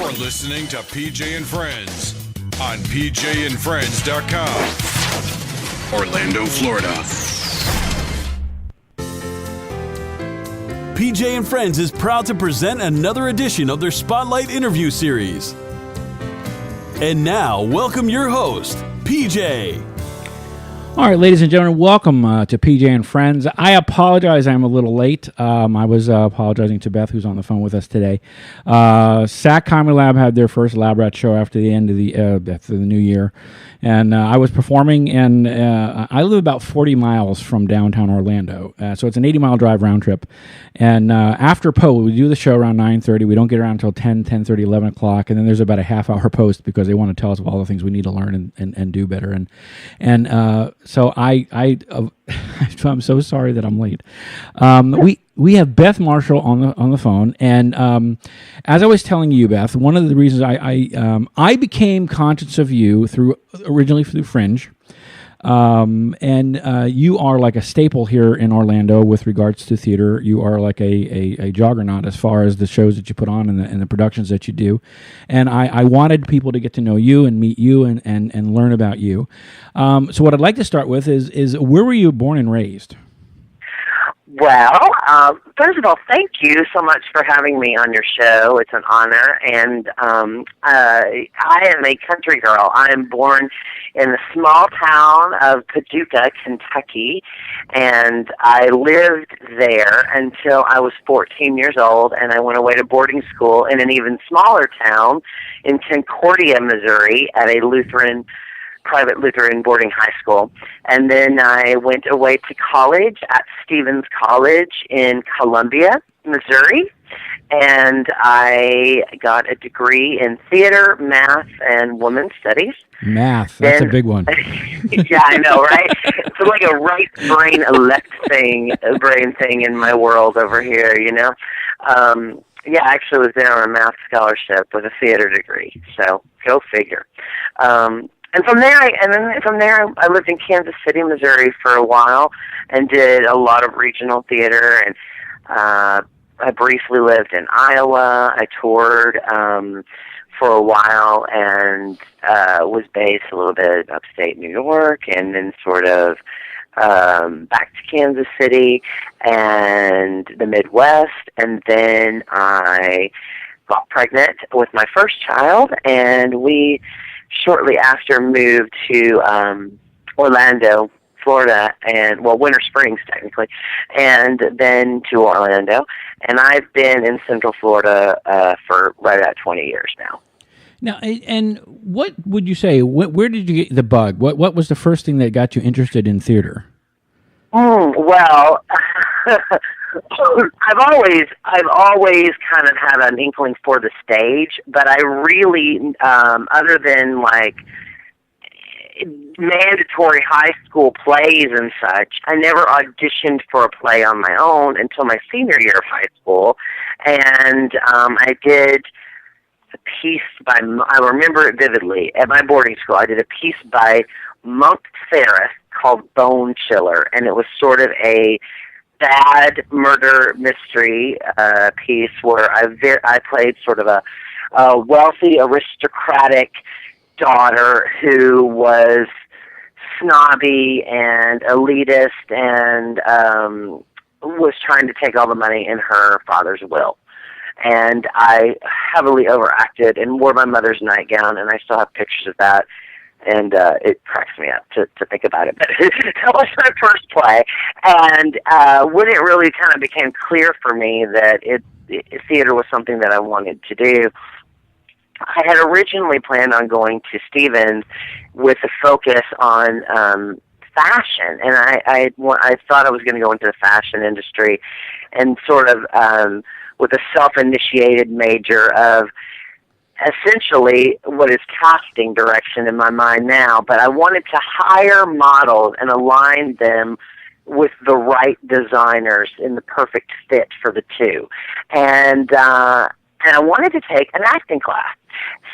You're listening to PJ and Friends on pjandfriends.com. Orlando, Florida. PJ and Friends is proud to present another edition of their Spotlight interview series. And now, welcome your host, PJ. All right, ladies and gentlemen, welcome to PJ and Friends. I apologize, I'm a little late. I was apologizing to Beth, who's on the phone with us today. SAC Comedy Lab had their first Lab Rat show after the end of the new year. And I was performing, and I live about 40 miles from downtown Orlando. So it's an 80-mile drive round trip. And after we do the show around 9:30. We don't get around until 10:30, 11 o'clock. And then there's about a half-hour post because they want to tell us all the things we need to learn and do better. So I'm so sorry that I'm late. We have Beth Marshall on the phone, and as I was telling you, Beth, one of the reasons I became conscious of you originally through Fringe, and you are like a staple here in Orlando with regards to theater. You are like a juggernaut as far as the shows that you put on and the productions that you do. And I wanted people to get to know you and meet you and learn about you. So what I'd like to start with is where were you born and raised? Well, first of all, thank you so much for having me on your show. It's an honor, and I am a country girl. I am born in the small town of Paducah, Kentucky, and I lived there until I was 14 years old, and I went away to boarding school in an even smaller town in Concordia, Missouri, at a private Lutheran boarding high school. And then I went away to college at Stevens College in Columbia, Missouri, and I got a degree in theater, math, and women's studies. Math, that's a big one. Yeah, I know, right? It's like a right brain brain thing in my world over here, you know? Yeah, I actually was there on a math scholarship with a theater degree, so go figure. And from there, I lived in Kansas City, Missouri for a while and did a lot of regional theater. And I briefly lived in Iowa. I toured for a while and was based a little bit upstate New York, and then sort of back to Kansas City and the Midwest. And then I got pregnant with my first child, and we shortly after moved to Orlando, Florida, Winter Springs technically, and then to Orlando. And I've been in Central Florida for right about 20 years now. Now, and what would you say? Where did you get the bug? What was the first thing that got you interested in theater? Well, I've always kind of had an inkling for the stage, but I really, other than like mandatory high school plays and such, I never auditioned for a play on my own until my senior year of high school, and I did a piece I remember it vividly, at my boarding school. I did a piece by Monk Ferris called Bone Chiller, and it was sort of a bad murder mystery piece where I played sort of a wealthy aristocratic daughter who was snobby and elitist and was trying to take all the money in her father's will. And I heavily overacted and wore my mother's nightgown, and I still have pictures of that. And it cracks me up to think about it. But that was my first play. And when it really kind of became clear for me that theater was something that I wanted to do, I had originally planned on going to Stevens with a focus on fashion. And I thought I was going to go into the fashion industry and sort of with a self-initiated major of essentially what is casting direction in my mind now, but I wanted to hire models and align them with the right designers in the perfect fit for the two. And I wanted to take an acting class.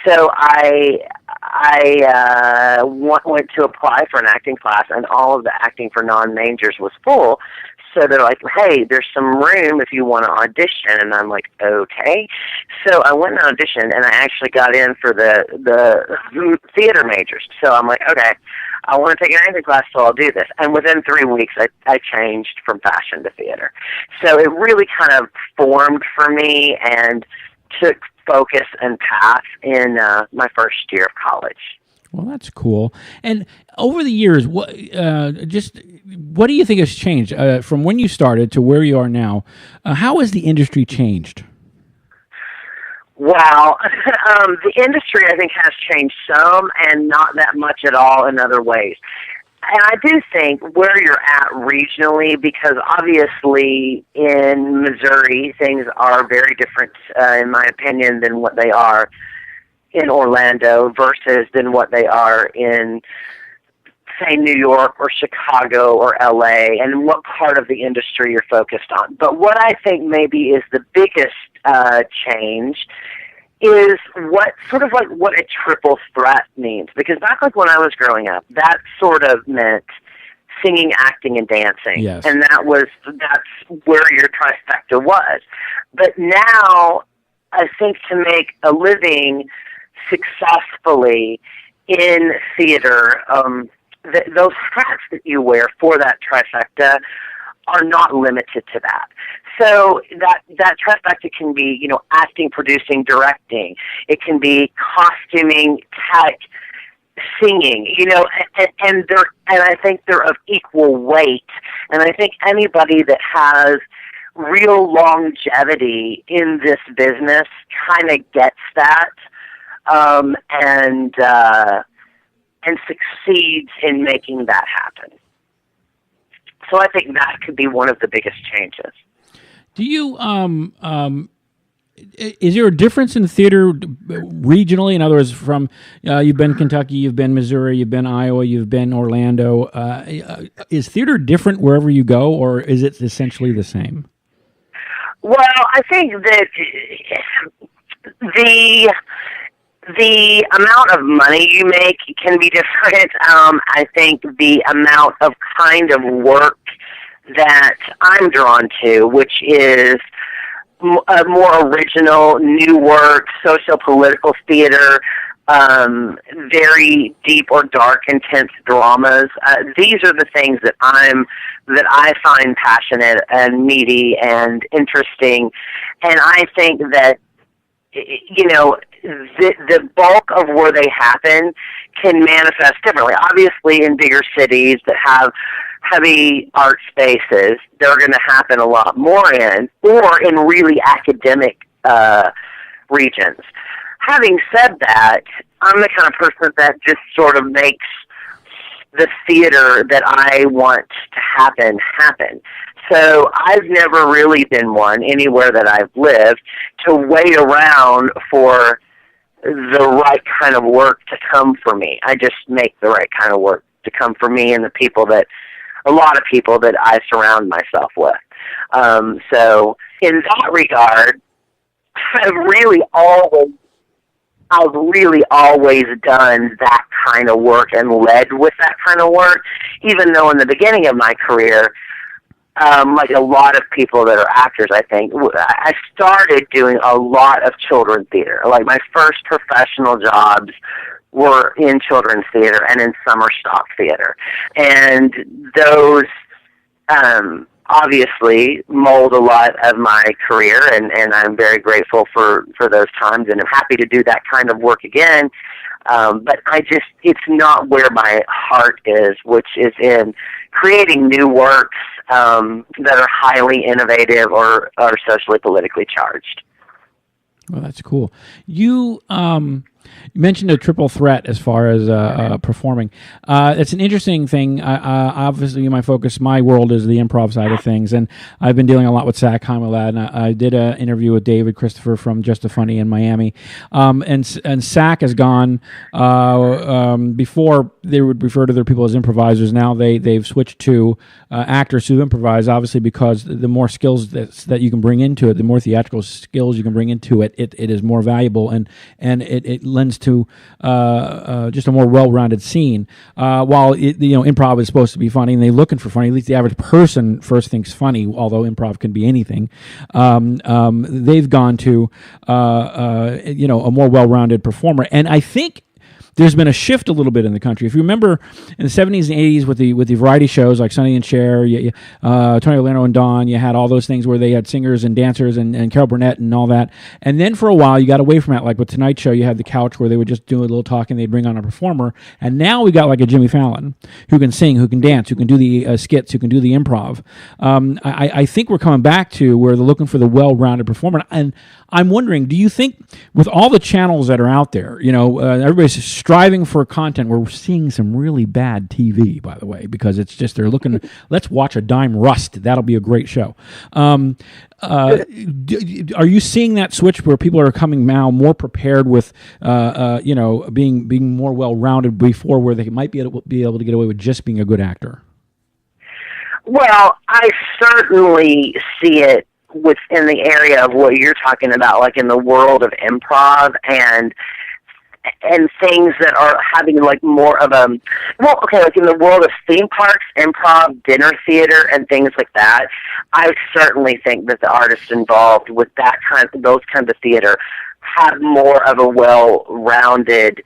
So I I went to apply for an acting class, and all of the acting for non-majors was full. So they're like, hey, there's some room if you want to audition. And I'm like, okay. So I went and auditioned, and I actually got in for the theater majors. So I'm like, okay, I want to take an acting class, so I'll do this. And within 3 weeks, I changed from fashion to theater. So it really kind of formed for me and took focus and path in my first year of college. Well, that's cool. And over the years, what do you think has changed from when you started to where you are now? How has the industry changed? Well, the industry, I think, has changed some and not that much at all in other ways. And I do think where you're at regionally, because obviously in Missouri, things are very different, in my opinion, than what they are in Orlando versus than what they are in, say, New York or Chicago or LA, and what part of the industry you're focused on. But what I think maybe is the biggest change is what a triple threat means. Because back like when I was growing up, that sort of meant singing, acting, and dancing. Yes. And that's where your trifecta was. But now, I think to make a living successfully in theater, those hats that you wear for that trifecta are not limited to that. So that trifecta can be, acting, producing, directing. It can be costuming, tech, singing, and I think they're of equal weight. And I think anybody that has real longevity in this business kind of gets that, and succeeds in making that happen. So I think that could be one of the biggest changes. Do you is there a difference in theater regionally? In other words, from you've been Kentucky, you've been Missouri, you've been Iowa, you've been Orlando. Is theater different wherever you go, or is it essentially the same? Well, I think that the amount of money you make can be different. I think the amount of kind of work that I'm drawn to, which is a more original, new work, socio-political theater, very deep or dark, intense dramas. These are the things that I find passionate and meaty and interesting, and I think that the bulk of where they happen can manifest differently. Obviously, in bigger cities that have heavy art spaces, they're going to happen a lot more in, or in really academic regions. Having said that, I'm the kind of person that just sort of makes the theater that I want to happen. So I've never really been one, anywhere that I've lived, to wait around for the right kind of work to come for me. I just make the right kind of work to come for me and a lot of people that I surround myself with. So in that regard, I've really always done that kind of work and led with that kind of work, even though in the beginning of my career, like a lot of people that are actors, I think, I started doing a lot of children's theater. Like my first professional jobs were in children's theater and in summer stock theater. And those obviously mold a lot of my career, and I'm very grateful for those times, and I'm happy to do that kind of work again. But it's not where my heart is, which is in creating new works that are highly innovative or are socially politically charged. Well, that's cool. You mentioned a triple threat as far as performing. It's an interesting thing. Obviously, my world is the improv side of things, and I've been dealing a lot with Zach Heimelad, and I did an interview with David Christopher from Just a Funny in Miami, and Zach has gone, before they would refer to their people as improvisers, now they've switched to actors who improvise, obviously because the more skills that you can bring into it, the more theatrical skills you can bring into it, it is more valuable, and it lends to just a more well-rounded scene. While improv is supposed to be funny, and they're looking for funny. At least the average person first thinks funny, although improv can be anything. They've gone to a more well-rounded performer, and I think there's been a shift a little bit in the country. If you remember in the 70s and 80s with the variety shows like Sonny and Cher, Tony Orlando and Dawn, you had all those things where they had singers and dancers and Carol Burnett and all that. And then for a while you got away from that. Like with Tonight Show, you had the couch where they would just do a little talking, they'd bring on a performer. And now we got like a Jimmy Fallon who can sing, who can dance, who can do the skits, who can do the improv. I think we're coming back to where they're looking for the well-rounded performer. And I'm wondering, do you think with all the channels that are out there, everybody's striving for content, we're seeing some really bad TV, by the way, because it's just they're looking, let's watch a dime rust. That'll be a great show. Are you seeing that switch where people are coming now more prepared with, being more well-rounded before where they might be able to get away with just being a good actor? Well, I certainly see it within the area of what you're talking about, like in the world of improv and things that are having like more of a, like in the world of theme parks, improv, dinner theater, and things like that. I certainly think that the artists involved with those kinds of theater have more of a well-rounded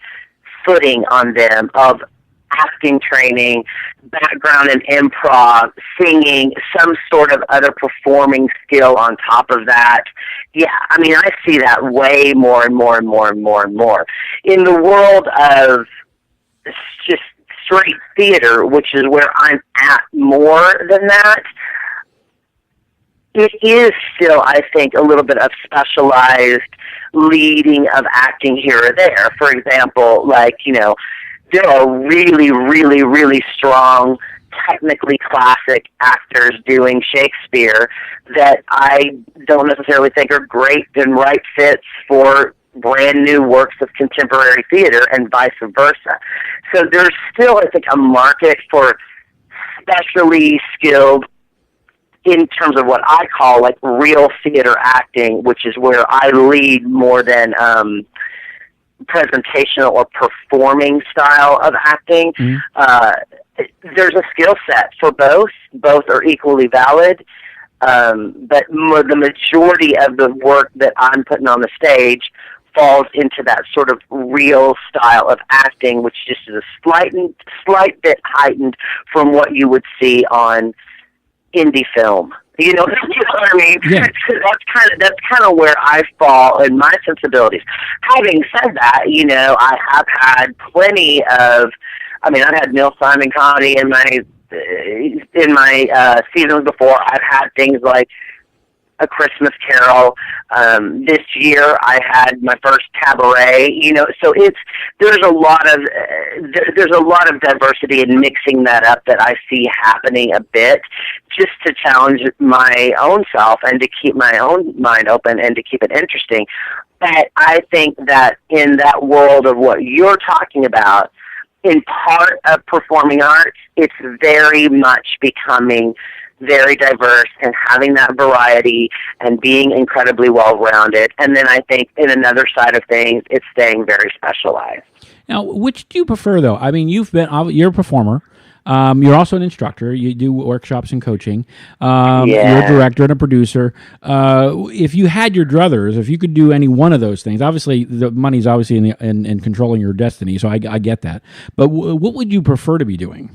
footing on them of acting training, background in improv, singing, some sort of other performing skill on top of that. Yeah, I mean, I see that way more and more and more and more and more. In the world of just straight theater, which is where I'm at more than that, it is still, I think, a little bit of specialized leading of acting here or there. For example, there are really, really, really strong, technically classic actors doing Shakespeare that I don't necessarily think are great and right fits for brand new works of contemporary theater and vice versa. So there's still, I think, a market for specially skilled in terms of what I call like real theater acting, which is where I lead more than presentational or performing style of acting. There's a skill set for both. Both are equally valid. But the majority of the work that I'm putting on the stage falls into that sort of real style of acting, which just is a slight bit heightened from what you would see on indie film. You know what I mean? Yeah. That's kind of where I fall in my sensibilities. Having said that, I have had plenty of. I mean, I've had Neil Simon comedy in my seasons before. I've had things like A Christmas Carol. This year, I had my first cabaret. So there's a lot of diversity in mixing that up that I see happening a bit, just to challenge my own self and to keep my own mind open and to keep it interesting. But I think that in that world of what you're talking about, in part of performing arts, it's very much becoming very diverse and having that variety and being incredibly well-rounded. And then I think in another side of things, it's staying very specialized. Now, which do you prefer, though? I mean, you're a performer. You're also an instructor. You do workshops and coaching. You're a director and a producer. If you had your druthers, if you could do any one of those things, obviously the money's obviously in controlling your destiny, so I get that. But what would you prefer to be doing?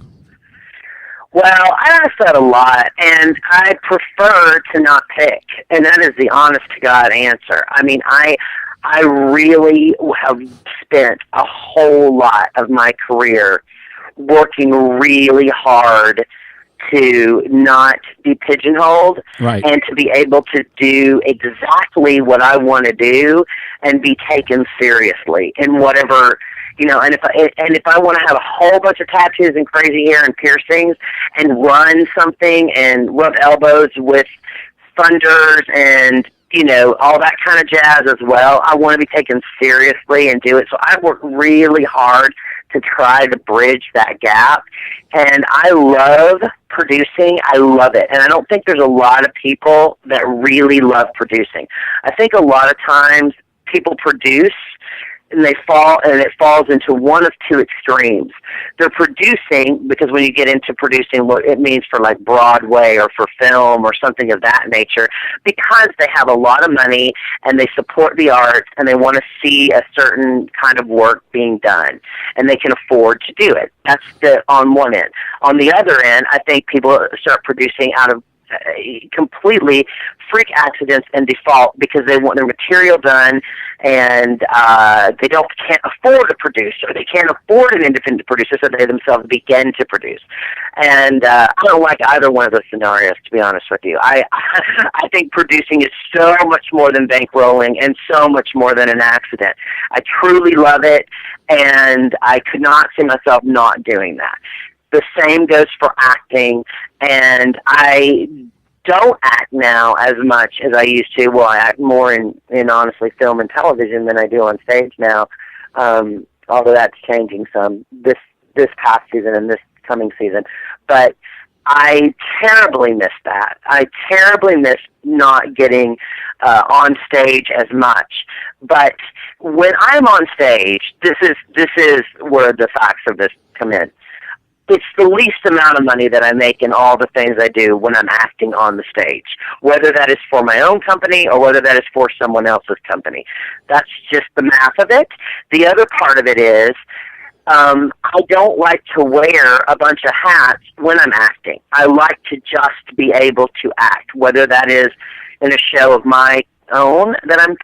Well, I ask that a lot, and I prefer to not pick, and that is the honest-to-God answer. I mean, I really have spent a whole lot of my career working really hard to not be pigeonholed, right, and to be able to do exactly what I want to do and be taken seriously in whatever. And if I want to have a whole bunch of tattoos and crazy hair and piercings and run something and rub elbows with funders and all that kind of jazz as well, I want to be taken seriously and do it. So I work really hard to try to bridge that gap. And I love producing. I love it. And I don't think there's a lot of people that really love producing. I think a lot of times people produce and it falls into one of two extremes. They're producing, because when you get into producing what it means for like Broadway or for film or something of that nature, because they have a lot of money and they support the arts and they want to see a certain kind of work being done and they can afford to do it. That's on one end. On the other end, I think people start producing out of completely freak accidents and default because they want their material done and they can't afford a producer. They can't afford an independent producer, so they themselves begin to produce. And I don't like either one of those scenarios, to be honest with you. I think producing is so much more than bankrolling and so much more than an accident. I truly love it, and I could not see myself not doing that. The same goes for acting, and I don't act now as much as I used to. Well, I act more in honestly film and television than I do on stage now, although that's changing some this past season and this coming season. But I terribly miss that. I terribly miss not getting on stage as much. But when I'm on stage, this is where the facts of this come in. It's the least amount of money that I make in all the things I do when I'm acting on the stage, whether that is for my own company or whether that is for someone else's company. That's just the math of it. The other part of it is I don't like to wear a bunch of hats when I'm acting. I like to just be able to act, whether that is in a show of my own that I'm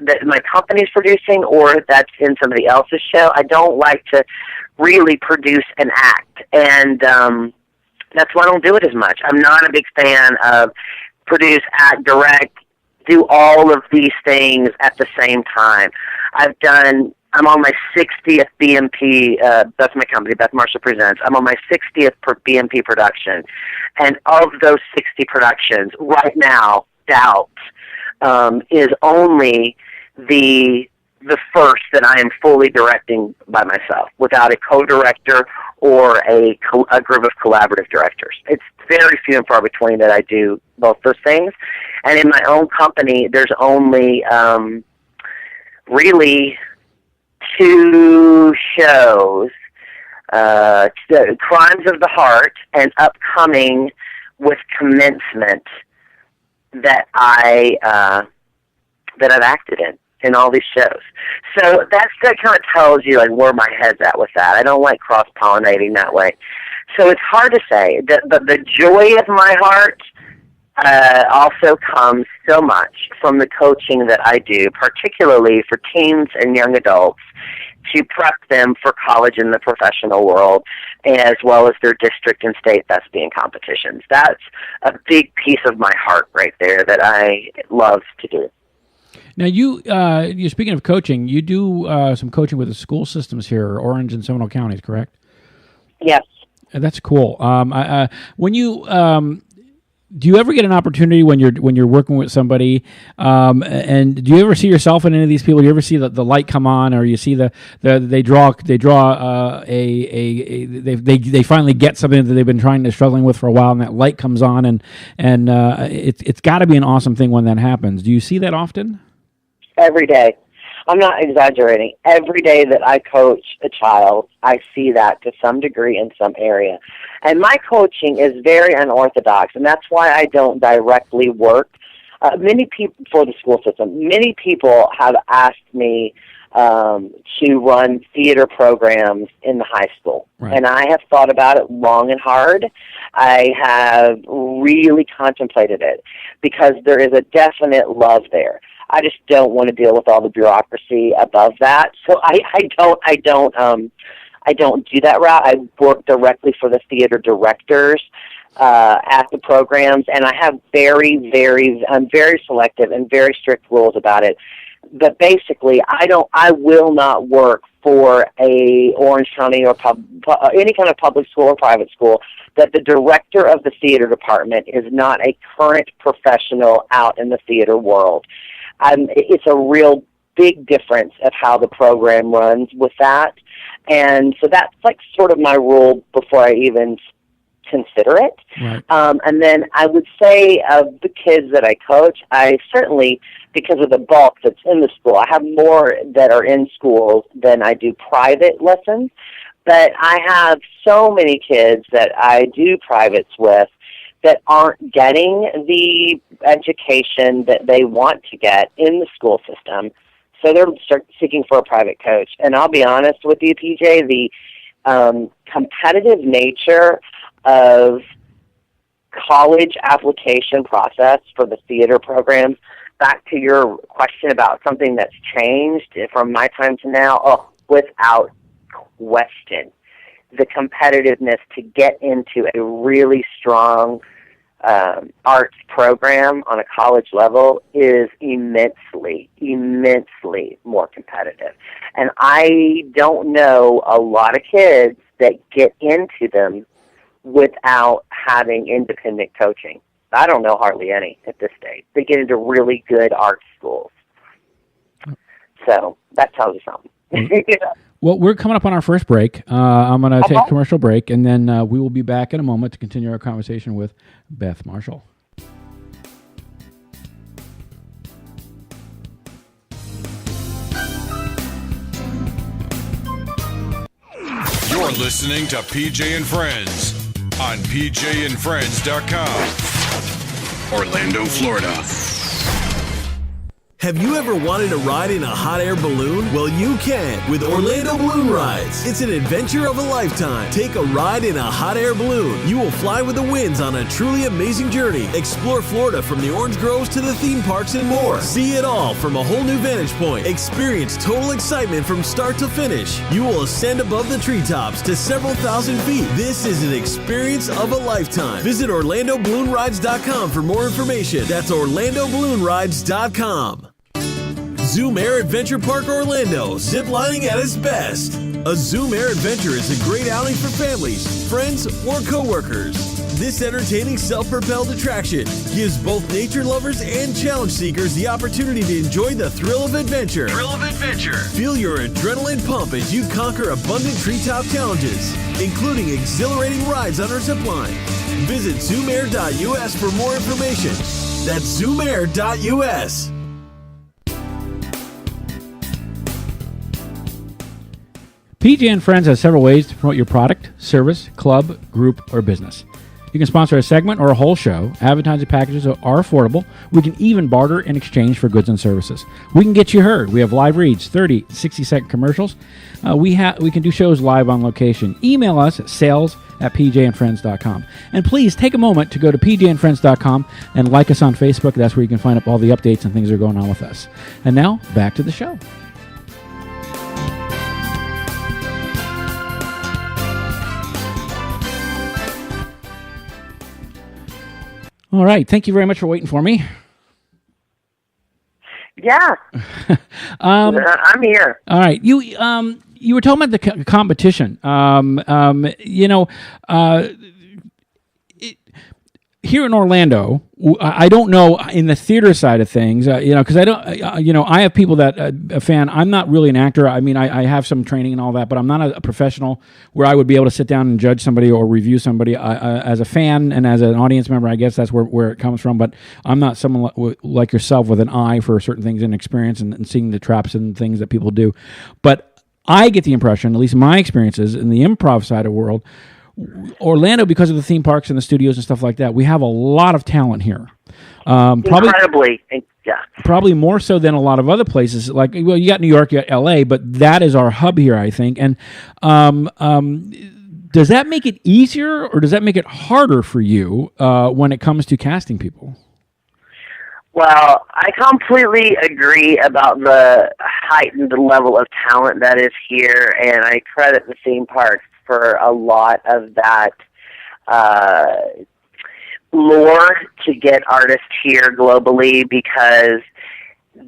that my company's producing, or that's in somebody else's show. I don't like to really produce an act, and that's why I don't do it as much. I'm not a big fan of produce, act, direct, do all of these things at the same time. I'm on my 60th BMP, that's my company, Beth Marshall Presents. I'm on my 60th BMP production, and of those 60 productions, right now, Doubt is only the first that I am fully directing by myself, without a co-director or a group of collaborative directors. It's very few and far between that I do both those things. And in my own company, there's only really 2 shows, Crimes of the Heart and upcoming with commencement, that I've acted in all these shows. So that kind of tells you like where my head's at with that. I don't like cross-pollinating that way. So it's hard to say. But the joy of my heart also comes so much from the coaching that I do, particularly for teens and young adults, to prep them for college and the professional world, as well as their district and state thespian competitions. That's a big piece of my heart right there that I love to do. Now, you're speaking of coaching, you do some coaching with the school systems here, Orange and Seminole counties, correct? Yes. That's cool. When you do you ever get an opportunity when you're working with somebody, and do you ever see yourself in any of these people? Do you ever see the light come on, or you see they finally get something that they've been struggling with for a while, and that light comes on, and it's got to be an awesome thing when that happens. Do you see that often? Every day. I'm not exaggerating. Every day that I coach a child, I see that to some degree in some area. And my coaching is very unorthodox, and that's why I don't directly work. Many people, for the school system, many people have asked me to run theater programs in the high school. Right. And I have thought about it long and hard. I have really contemplated it because there is a definite love there. I just don't want to deal with all the bureaucracy above that. So I don't do that route. I work directly for the theater directors at the programs, and I have I'm very selective and very strict rules about it. But basically, I will not work for a Orange County or any kind of public school or private school that the director of the theater department is not a current professional out in the theater world. It's a real big difference of how the program runs with that. And so that's like sort of my rule before I even consider it. Right. And then I would say of the kids that I coach, I certainly, because of the bulk that's in the school, I have more that are in schools than I do private lessons. But I have so many kids that I do privates with that aren't getting the education that they want to get in the school system. So they're seeking for a private coach. And I'll be honest with you, PJ, the competitive nature of college application process for the theater programs, back to your question about something that's changed from my time to now, without question, the competitiveness to get into a really strong arts program on a college level is immensely more competitive. And I don't know a lot of kids that get into them without having independent coaching. I don't know hardly any at this stage. They get into really good art schools. So that tells you something. Well, we're coming up on our first break. I'm going to take a commercial break, and then we will be back in a moment to continue our conversation with Beth Marshall. You're listening to PJ and Friends on PJandFriends.com. Orlando, Florida. Have you ever wanted to ride in a hot air balloon? Well, you can with Orlando Balloon Rides. It's an adventure of a lifetime. Take a ride in a hot air balloon. You will fly with the winds on a truly amazing journey. Explore Florida from the orange groves to the theme parks and more. See it all from a whole new vantage point. Experience total excitement from start to finish. You will ascend above the treetops to several thousand feet. This is an experience of a lifetime. Visit OrlandoBalloonRides.com for more information. That's OrlandoBalloonRides.com. Zoom Air Adventure Park Orlando, ziplining at its best. A Zoom Air Adventure is a great outing for families, friends, or coworkers. This entertaining self-propelled attraction gives both nature lovers and challenge seekers the opportunity to enjoy the thrill of adventure. Feel your adrenaline pump as you conquer abundant treetop challenges, including exhilarating rides on our zipline. Visit zoomair.us for more information. That's zoomair.us. PJ and Friends has several ways to promote your product, service, club, group, or business. You can sponsor a segment or a whole show. Advertising packages are affordable. We can even barter in exchange for goods and services. We can get you heard. We have live reads, 30, 60-second commercials. We can do shows live on location. Email us at sales@pjandfriends.com. And please take a moment to go to pjandfriends.com and like us on Facebook. That's where you can find up all the updates and things that are going on with us. And now, back to the show. All right. Thank you very much for waiting for me. Yeah. I'm here. All right. You were talking about the competition. Here in Orlando, I don't know in the theater side of things, because I don't, I have people that a fan. I'm not really an actor. I mean, I have some training and all that, but I'm not a professional where I would be able to sit down and judge somebody or review somebody. As a fan and as an audience member, I guess that's where it comes from. But I'm not someone like yourself with an eye for certain things and experience and seeing the traps and things that people do. But I get the impression, at least my experiences in the improv side of the world, Orlando, because of the theme parks and the studios and stuff like that, we have a lot of talent here. Incredibly, yeah. Probably more so than a lot of other places. Like, well, you got New York, you got L.A., but that is our hub here, I think. And does that make it easier or does that make it harder for you when it comes to casting people? Well, I completely agree about the heightened level of talent that is here, and I credit the theme parks for a lot of that lure to get artists here globally because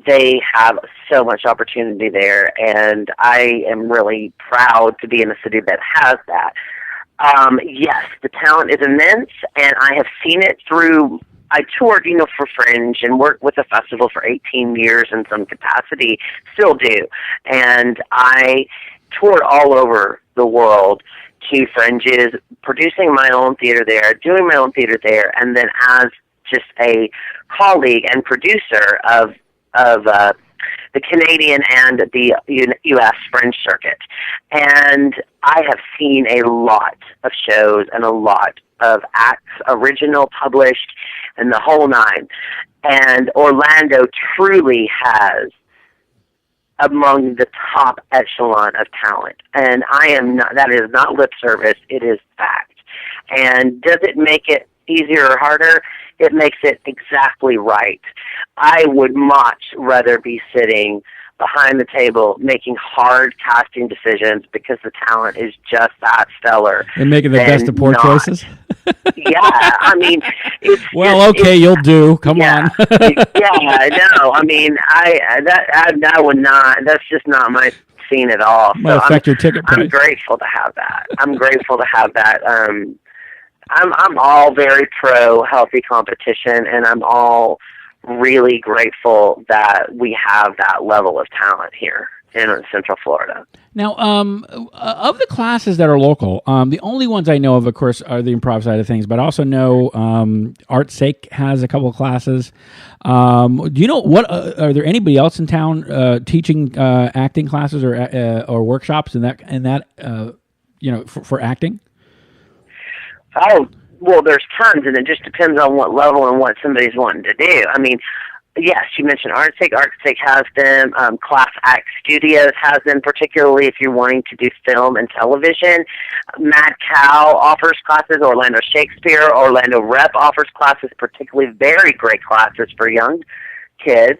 they have so much opportunity there, and I am really proud to be in a city that has that. Yes, the talent is immense, and I have seen it through. I toured, for Fringe and worked with the festival for 18 years in some capacity, still do, and I toured all over the world to Fringes, producing my own theater there, doing my own theater there, and then as just a colleague and producer of the Canadian and the U.S. Fringe circuit. And I have seen a lot of shows and a lot of acts, original, published, and the whole nine. And Orlando truly has among the top echelon of talent. And that is not lip service, it is fact. And does it make it easier or harder? It makes it exactly right. I would much rather be sitting behind the table making hard casting decisions because the talent is just that stellar. And making the best of poor choices? Yeah, I mean, you'll do. Come on. Yeah, no, I mean, that would not, that's just not my scene at all. Might affect your ticket price. I'm grateful to have that. I'm all very pro healthy competition, and I'm all really grateful that we have that level of talent here in Central Florida. Now, of the classes that are local, the only ones I know of course, are the improv side of things, but I also know Art's Sake has a couple of classes. Do you know are there anybody else in town teaching acting classes or workshops in that for acting? Oh, well, there's tons, and it just depends on what level and what somebody's wanting to do. I mean, yes, you mentioned Art's Sake. Art's Sake has them. Class Act Studios has them, particularly if you're wanting to do film and television. Mad Cow offers classes. Orlando Shakespeare, Orlando Rep offers classes, particularly very great classes for young kids.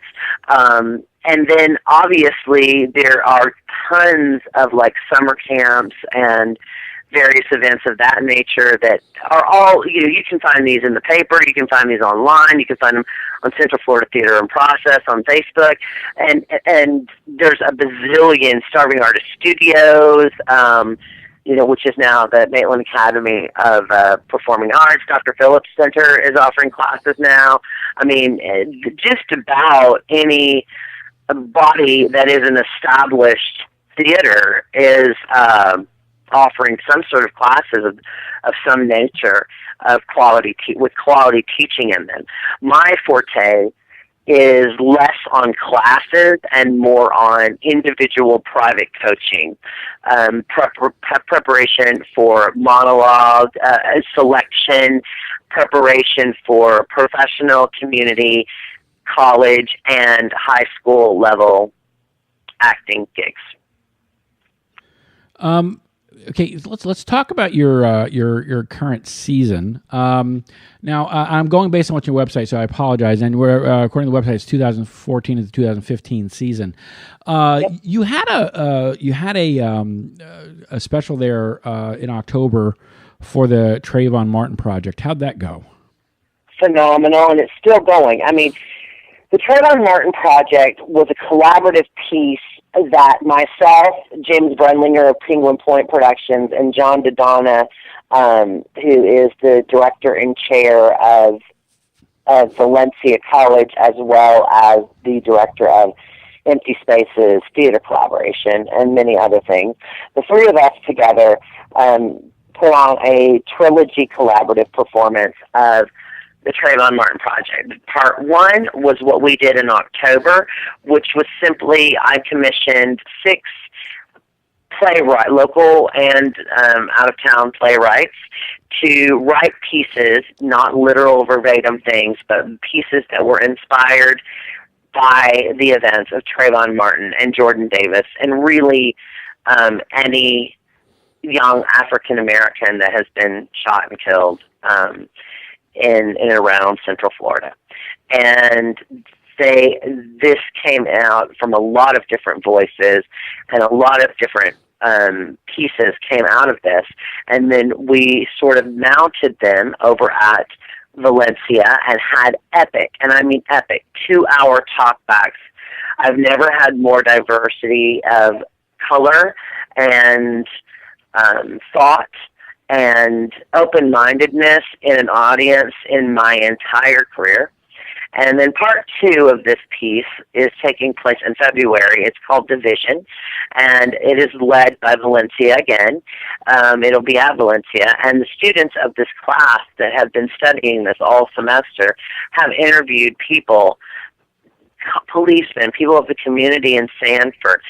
And then, obviously, there are tons of, summer camps and various events of that nature that are all, you can find these in the paper, you can find these online, you can find them on Central Florida Theater and Process on Facebook, and there's a bazillion Starving Artist Studios, which is now the Maitland Academy of Performing Arts. Dr. Phillips Center is offering classes now. I mean, just about any body that is an established theater is offering some sort of classes of some nature of with quality teaching in them. My forte is less on classes and more on individual private coaching, preparation for monologue, selection, preparation for professional, community, college, and high school level acting gigs. Okay, let's talk about your current season. Now, I'm going based on what's on your website, so I apologize. And we're according to the website, it's 2014 to the 2015 season. Yep. You had a special there in October for the Trayvon Martin project. How'd that go? Phenomenal, and it's still going. I mean, the Trayvon Martin project was a collaborative piece that myself, James Brunlinger of Penguin Point Productions, and John Dodonna, who is the director and chair of Valencia College, as well as the director of Empty Spaces Theater Collaboration, and many other things. The three of us together put on a trilogy collaborative performance of the Trayvon Martin project. Part one was what we did in October, which was simply I commissioned 6 local and out-of-town playwrights to write pieces, not literal verbatim things, but pieces that were inspired by the events of Trayvon Martin and Jordan Davis, and really any young African-American that has been shot and killed in and around Central Florida. And this came out from a lot of different voices, and a lot of different pieces came out of this. And then we sort of mounted them over at Valencia and had epic, and I mean epic, 2-hour talkbacks. I've never had more diversity of color and thought and open-mindedness in an audience in my entire career. And then part 2 of this piece is taking place in February. It's called Division. and it is led by Valencia again. It'll be at Valencia, and the students of this class that have been studying this all semester have interviewed people, policemen, people of the community in Sanford,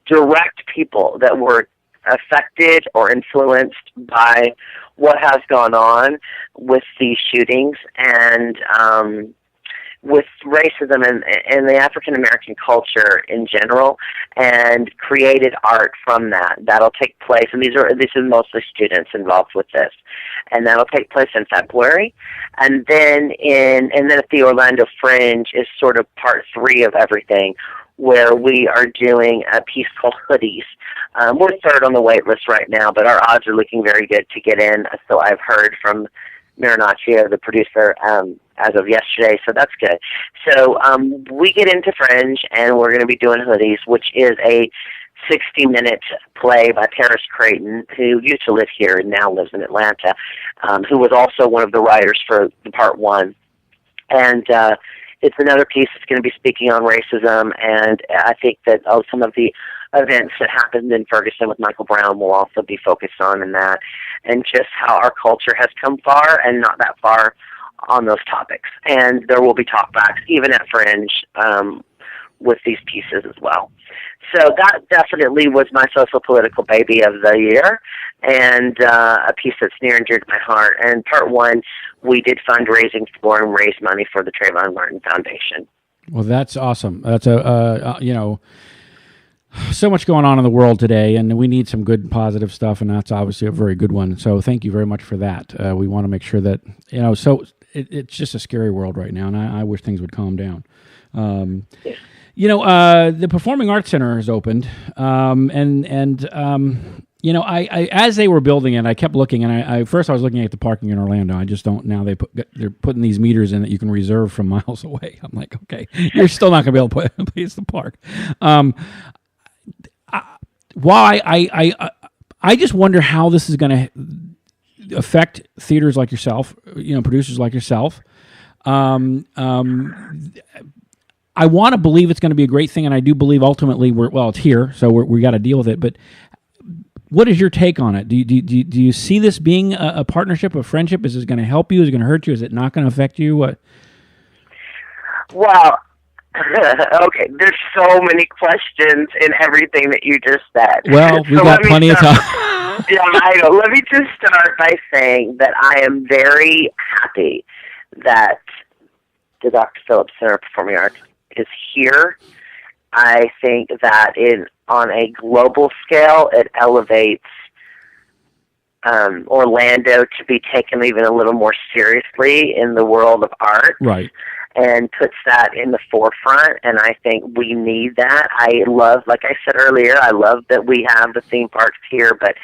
direct people that were affected or influenced by what has gone on with these shootings and with racism and the African American culture in general, and created art from that. That'll take place, and these are mostly students involved with this, and that'll take place in February, and then at the Orlando Fringe is sort of part 3 of everything, where we are doing a piece called Hoodies. We're 3rd on the wait list right now, but our odds are looking very good to get in, so I've heard from Marinaccio, the producer, as of yesterday, so that's good. So we get into Fringe, and we're going to be doing Hoodies, which is a 60-minute play by Paris Creighton, who used to live here and now lives in Atlanta, who was also one of the writers for the part 1. And it's another piece that's going to be speaking on racism, and I think that some of the events that happened in Ferguson with Michael Brown will also be focused on in that, and just how our culture has come far and not that far on those topics. And there will be talkbacks, even at Fringe, with these pieces as well. So that definitely was my social political baby of the year, and a piece that's near and dear to my heart. And part 1, we did fundraising for and raise money for the Trayvon Martin Foundation. Well, that's awesome. That's so much going on in the world today, and we need some good positive stuff, and that's obviously a very good one. So thank you very much for that. We want to make sure that, so it's just a scary world right now, and I wish things would calm down. The Performing Arts Center has opened, I as they were building it, I kept looking, and first I was looking at the parking in Orlando. I just don't, now they're putting these meters in that you can reserve from miles away. I'm like, okay, you're still not going to be able to put a place to park. I just wonder how this is going to affect theaters like yourself, producers like yourself. I want to believe it's going to be a great thing, and I do believe ultimately it's here, so we got to deal with it. But what is your take on it? Do you see this being a partnership, a friendship? Is this going to help you? Is it going to hurt you? Is it not going to affect you? What? Well, okay, there's so many questions in everything that you just said. Well, we've got plenty of time. Yeah, I know. Let me just start by saying that I am very happy that the Dr. Phillips Center of Performing Arts is here. I think that on a global scale, it elevates Orlando to be taken even a little more seriously in the world of art. Right. And puts that in the forefront, and I think we need that. I love, like I said earlier, I love that we have the theme parks here, but,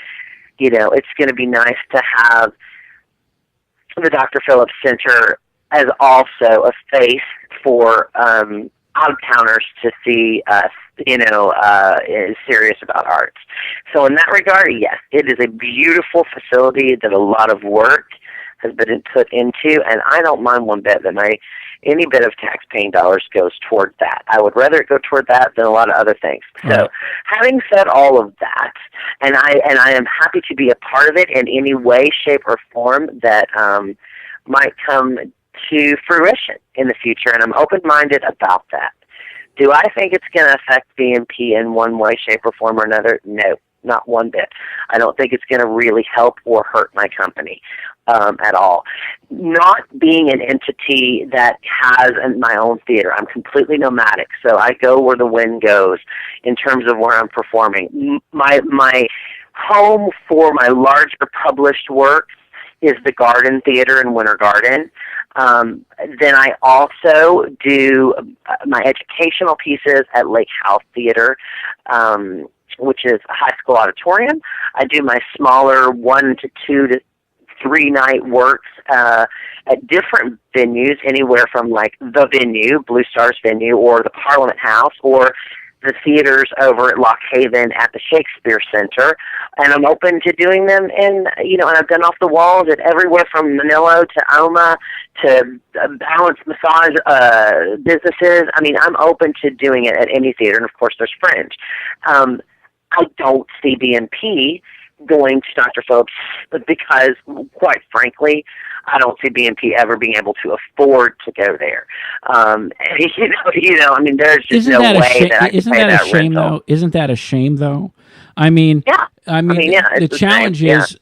it's going to be nice to have the Dr. Phillips Center as also a face for out-of-towners to see us, is serious about arts. So in that regard, yes, it is a beautiful facility that a lot of work has been put into, and I don't mind one bit that any bit of tax-paying dollars goes toward that. I would rather it go toward that than a lot of other things. So, having said all of that, and I am happy to be a part of it in any way, shape, or form that might come to fruition in the future, and I'm open-minded about that. Do I think it's going to affect BMP in one way, shape, or form or another? No, not one bit. I don't think it's going to really help or hurt my company at all. Not being an entity that has my own theater, I'm completely nomadic, so I go where the wind goes in terms of where I'm performing. My home for my larger published work is the Garden Theater in Winter Garden. Then I also do my educational pieces at Lake House Theater, which is a high school auditorium. I do my smaller 1 to 2 to 3 night works at different venues, anywhere from like the venue, Blue Stars venue, or the Parliament House, or the theaters over at Lock Haven at the Shakespeare Center, and I'm open to doing them in, and I've done off the walls at everywhere from Manila to Oma to balance massage businesses. I mean, I'm open to doing it at any theater, and of course there's Fringe. I don't see BNP going to Dr. Phillips because, quite frankly, I don't see BNP ever being able to afford to go there. I mean, there's just no way that I can pay that rental. Isn't that a shame, though? I mean, yeah. The challenge is,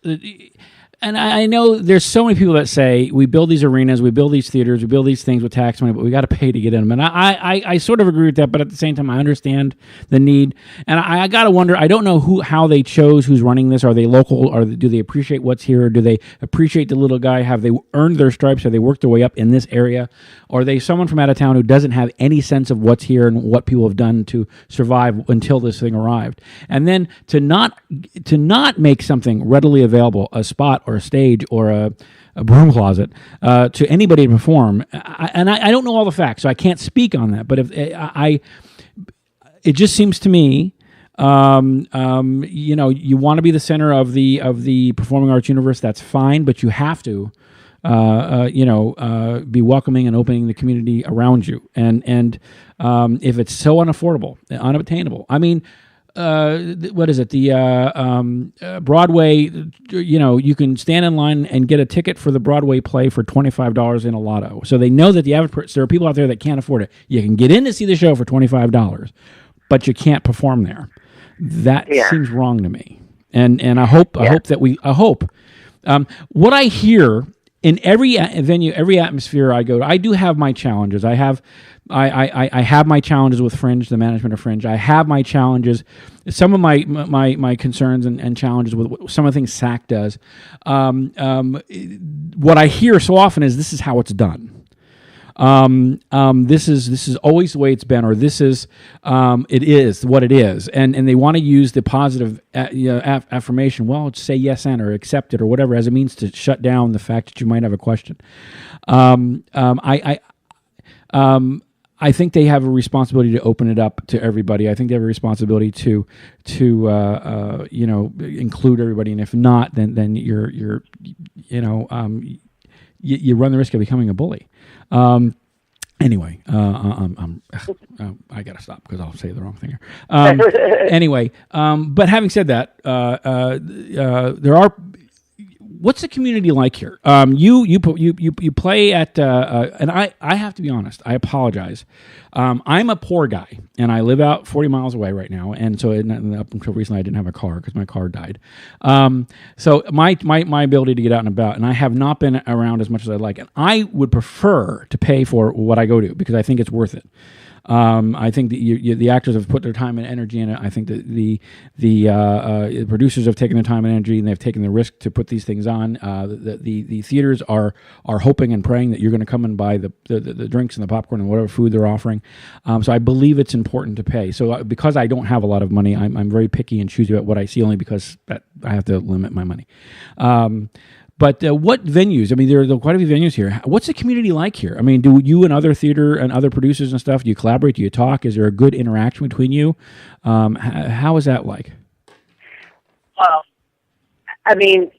and I know there's so many people that say we build these arenas, we build these theaters, we build these things with tax money, but we got to pay to get in them. And I sort of agree with that, but at the same time, I understand the need. And I got to wonder, I don't know how they chose who's running this. Are they local? Or do they appreciate what's here? Do they appreciate the little guy? Have they earned their stripes? Have they worked their way up in this area? Or are they someone from out of town who doesn't have any sense of what's here and what people have done to survive until this thing arrived? And then to not make something readily available, a spot or a stage or a broom closet to anybody to perform. I don't know all the facts, so I can't speak on that. But it just seems to me, you want to be the center of the performing arts universe. That's fine, but you have to, be welcoming and opening the community around you. And if it's so unaffordable, unobtainable, I mean. What is it? The Broadway. You can stand in line and get a ticket for the Broadway play for $25 in a lotto. So they know that there are people out there that can't afford it. You can get in to see the show for $25, but you can't perform there. That seems wrong to me. And I hope what I hear in every venue, every atmosphere I go to, I do have my challenges. I have my challenges with Fringe, the management of Fringe. I have my challenges, some of my concerns and challenges with some of the things SAC does. What I hear so often is this is how it's done. This is always the way it's been, or this is it is what it is, and they want to use the positive affirmation. Well, say yes and or accept it or whatever as it means to shut down the fact that you might have a question. I think they have a responsibility to open it up to everybody. I think they have a responsibility to include everybody, and if not, then you run the risk of becoming a bully. Anyway, I gotta stop because I'll say the wrong thing here. Anyway, but having said that, there are. What's the community like here? You play at, and I have to be honest. I apologize. I'm a poor guy, and I live out 40 miles away right now, and so up until recently I didn't have a car because my car died. So my ability to get out and about, and I have not been around as much as I'd like, and I would prefer to pay for what I go to because I think it's worth it. I think that the actors have put their time and energy in it. I think that the producers have taken their time and energy, and they've taken the risk to put these things on. The theaters are hoping and praying that you're going to come and buy the drinks and the popcorn and whatever food they're offering. So I believe it's important to pay. So because I don't have a lot of money, I'm very picky and choosy about what I see, only because I have to limit my money. But what venues? I mean, there are quite a few venues here. What's the community like here? I mean, do you and other theater and other producers and stuff, do you collaborate? Do you talk? Is there a good interaction between you? How is that like? Well, I mean,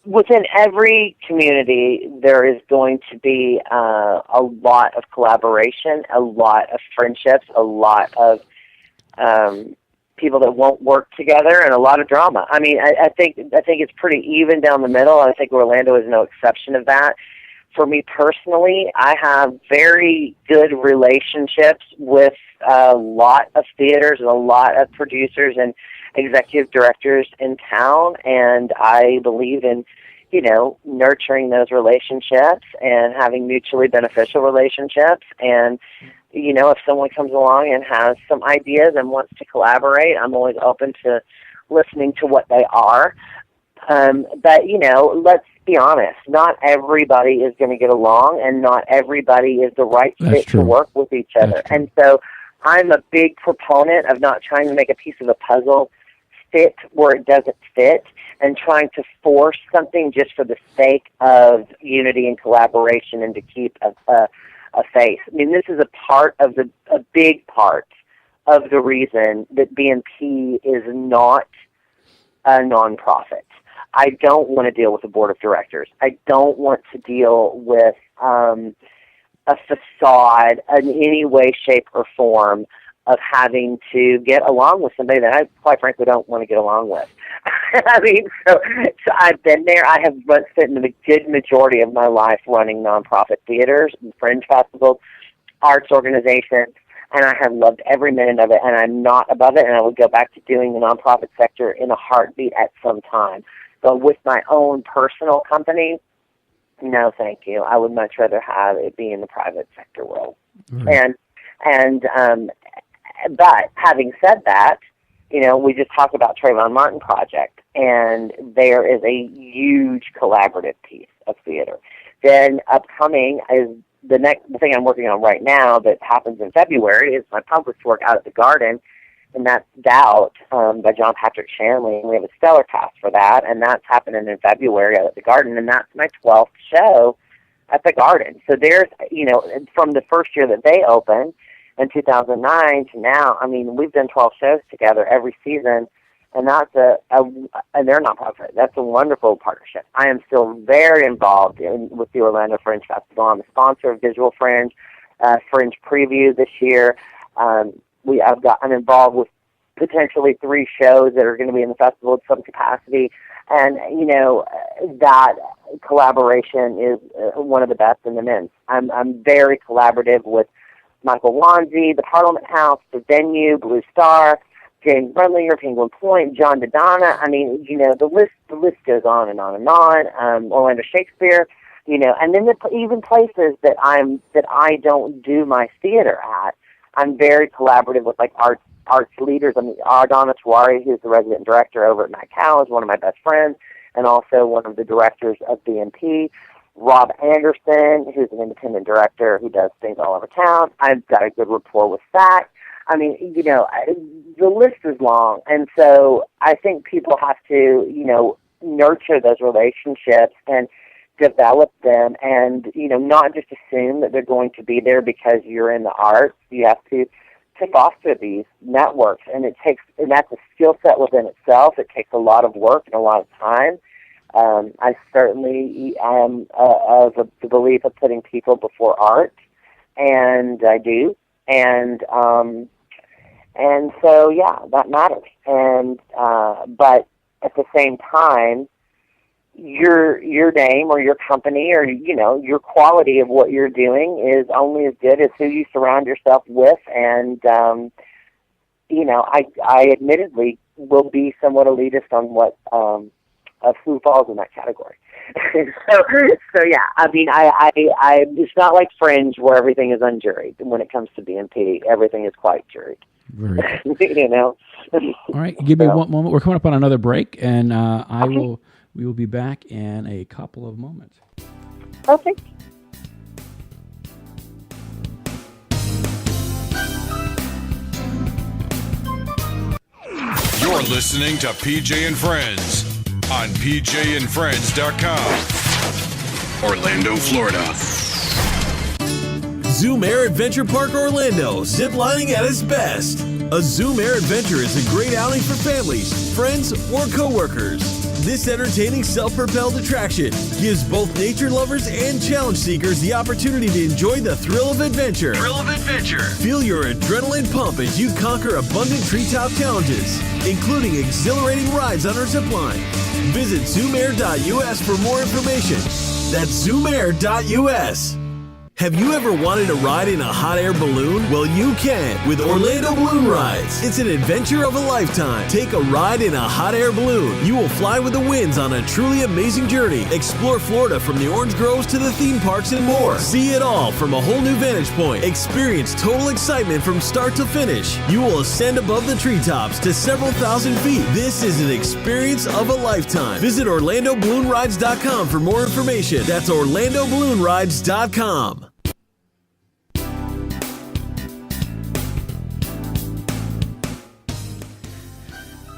within every community, there is going to be a lot of collaboration, a lot of friendships, a lot of people that won't work together, and a lot of drama. I mean, I think it's pretty even down the middle. I think Orlando is no exception of that. For me personally, I have very good relationships with a lot of theaters and a lot of producers and executive directors in town, and I believe in, nurturing those relationships and having mutually beneficial relationships. And if someone comes along and has some ideas and wants to collaborate, I'm always open to listening to what they are. But, let's be honest, not everybody is going to get along, and not everybody is the right fit to work with each other. And so I'm a big proponent of not trying to make a piece of a puzzle fit where it doesn't fit, and trying to force something just for the sake of unity and collaboration and to keep a face. I mean, this is a big part of the reason that BNP is not a nonprofit. I don't want to deal with the board of directors. I don't want to deal with a facade in any way, shape, or form of having to get along with somebody that I, quite frankly, don't want to get along with. I mean, so I've been there. I have spent a good majority of my life running nonprofit theaters, fringe festivals, arts organizations, and I have loved every minute of it, and I'm not above it, and I would go back to doing the nonprofit sector in a heartbeat at some time. But with my own personal company, no, thank you. I would much rather have it be in the private sector world. Mm-hmm. But having said that, we just talked about Trayvon Martin Project, and there is a huge collaborative piece of theater. Then upcoming is the thing I'm working on right now that happens in February is my published work out at the Garden, and that's Doubt by John Patrick Shanley, and we have a stellar cast for that, and that's happening in February out at the Garden, and that's my 12th show at the Garden. So there's, from the first year that they opened in 2009 to now, I mean, we've done 12 shows together every season, and that's and they're nonprofit. That's a wonderful partnership. I am still very involved with the Orlando Fringe Festival. I'm a sponsor of Visual Fringe, Fringe Preview this year. I'm involved with potentially 3 shows that are going to be in the festival in some capacity, and that collaboration is one of the best in the men's. I'm very collaborative with Michael Wanzi, the Parliament House, the Venue, Blue Star, James Brundlinger, Penguin Point, John Dodonna. I mean, the list goes on and on and on. Orlando Shakespeare, and then even places that I don't do my theater at. I'm very collaborative with arts leaders. I mean, Ardana Tawari, who's the resident director over at Macau, is one of my best friends, and also one of the directors of BNP. Rob Anderson, who's an independent director who does things all over town. I've got a good rapport with that. I mean, the list is long, and so I think people have to, nurture those relationships and develop them, and not just assume that they're going to be there because you're in the arts. You have to foster these networks, and that's a skill set within itself. It takes a lot of work and a lot of time. I certainly am of the belief of putting people before art, and I do, and so yeah, that matters. And but at the same time, your name or your company or your quality of what you're doing is only as good as who you surround yourself with. And I admittedly will be somewhat elitist on what of who falls in that category. so yeah, I mean, I it's not like Fringe where everything is unjuried. When it comes to BNP, everything is quite juried. Very good. All right, give me one moment. We're coming up on another break, and we will be back in a couple of moments. Okay. You're listening to PJ and Friends on pjandfriends.com. Orlando, Florida. Zoom Air Adventure Park Orlando, ziplining at its best. A Zoom Air Adventure is a great outing for families, friends, or coworkers. This entertaining self-propelled attraction gives both nature lovers and challenge seekers the opportunity to enjoy the thrill of adventure. Feel your adrenaline pump as you conquer abundant treetop challenges, including exhilarating rides on our zipline. Visit zoomair.us for more information. That's zoomair.us. Have you ever wanted to ride in a hot air balloon? Well, you can with Orlando Balloon Rides. It's an adventure of a lifetime. Take a ride in a hot air balloon. You will fly with the winds on a truly amazing journey. Explore Florida from the orange groves to the theme parks and more. See it all from a whole new vantage point. Experience total excitement from start to finish. You will ascend above the treetops to several thousand feet. This is an experience of a lifetime. Visit OrlandoBalloonRides.com for more information. That's OrlandoBalloonRides.com.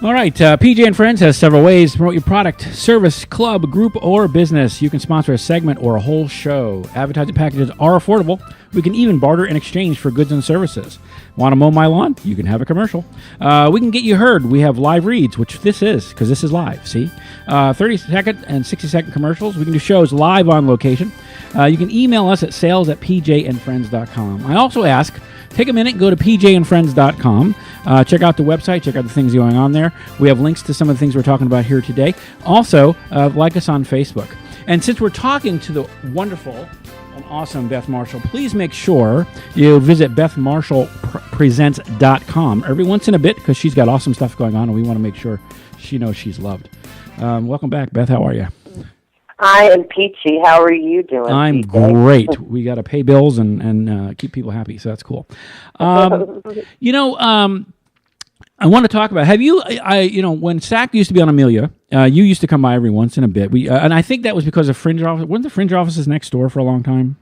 All right, PJ and Friends has several ways to promote your product, service, club, group, or business. You can sponsor a segment or a whole show. Advertising packages are affordable. We can even barter in exchange for goods and services. Want to mow my lawn? You can have a commercial. We can get you heard. We have live reads, which this is, because this is live, see? 30-second and 60-second commercials. We can do shows live on location. You can email us at sales@pjandfriends.com. I also ask, take a minute and go to pjandfriends.com. Check out the website. Check out the things going on there. We have links to some of the things we're talking about here today. Also, like us on Facebook. And since we're talking to the wonderful and awesome Beth Marshall, please make sure you visit BethMarshallPresents.com every once in a bit, because she's got awesome stuff going on, and we want to make sure she knows she's loved. Welcome back, Beth. How are you? I am peachy. How are you doing? I'm PJ? great. We got to pay bills and keep people happy, so that's cool. I want to talk about, have you, when SAC used to be on Amelia, you used to come by every once in a bit. And I think that was because of Fringe office. Weren't the Fringe offices next door for a long time?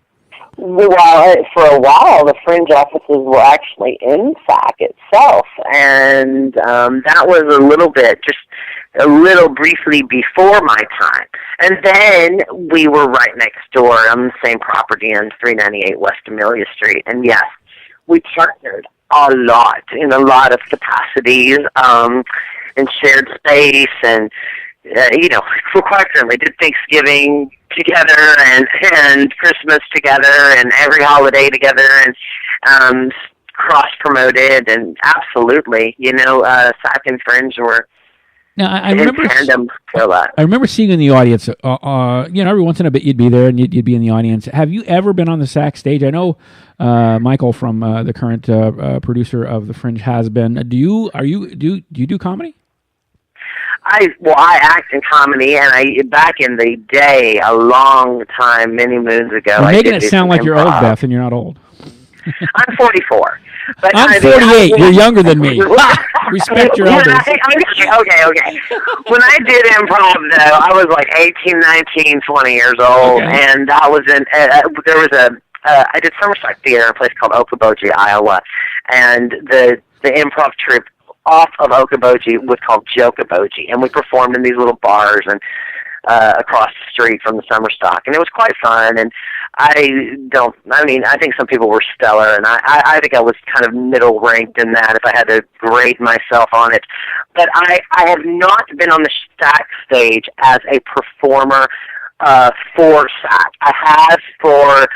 Well, for a while, the Fringe offices were actually in SAC itself, and that was a little briefly before my time. And then we were right next door on the same property on 398 West Amelia Street. And yes, we partnered a lot in a lot of capacities, and shared space, and for quite certainly did Thanksgiving together and Christmas together and every holiday together, and cross promoted, and absolutely, SAC and Fringe were. Now, I remember tandem for a lot. I remember seeing you in the audience. Every once in a bit you'd be there and you'd be in the audience. Have you ever been on the SAC stage? I know Michael from the current producer of the Fringe has been. Do you do comedy? I act in comedy, and back in the day, a long time, many moons ago. You're making it sound like you're old, Beth, and you're not old. I'm 44. But I'm 48. You're younger than me. Respect your elders. Okay. When I did improv, though, I was like 18, 19, 20 years old, and I was in. I did summer stock theater in a place called Okoboji, Iowa, and the improv troupe off of Okoboji was called Jokoboji, and we performed in these little bars and across the street from the summer stock, and it was quite fun. And I think some people were stellar, and I think I was kind of middle ranked in that if I had to grade myself on it. But I have not been on the SAC stage as a performer for SAC. I have for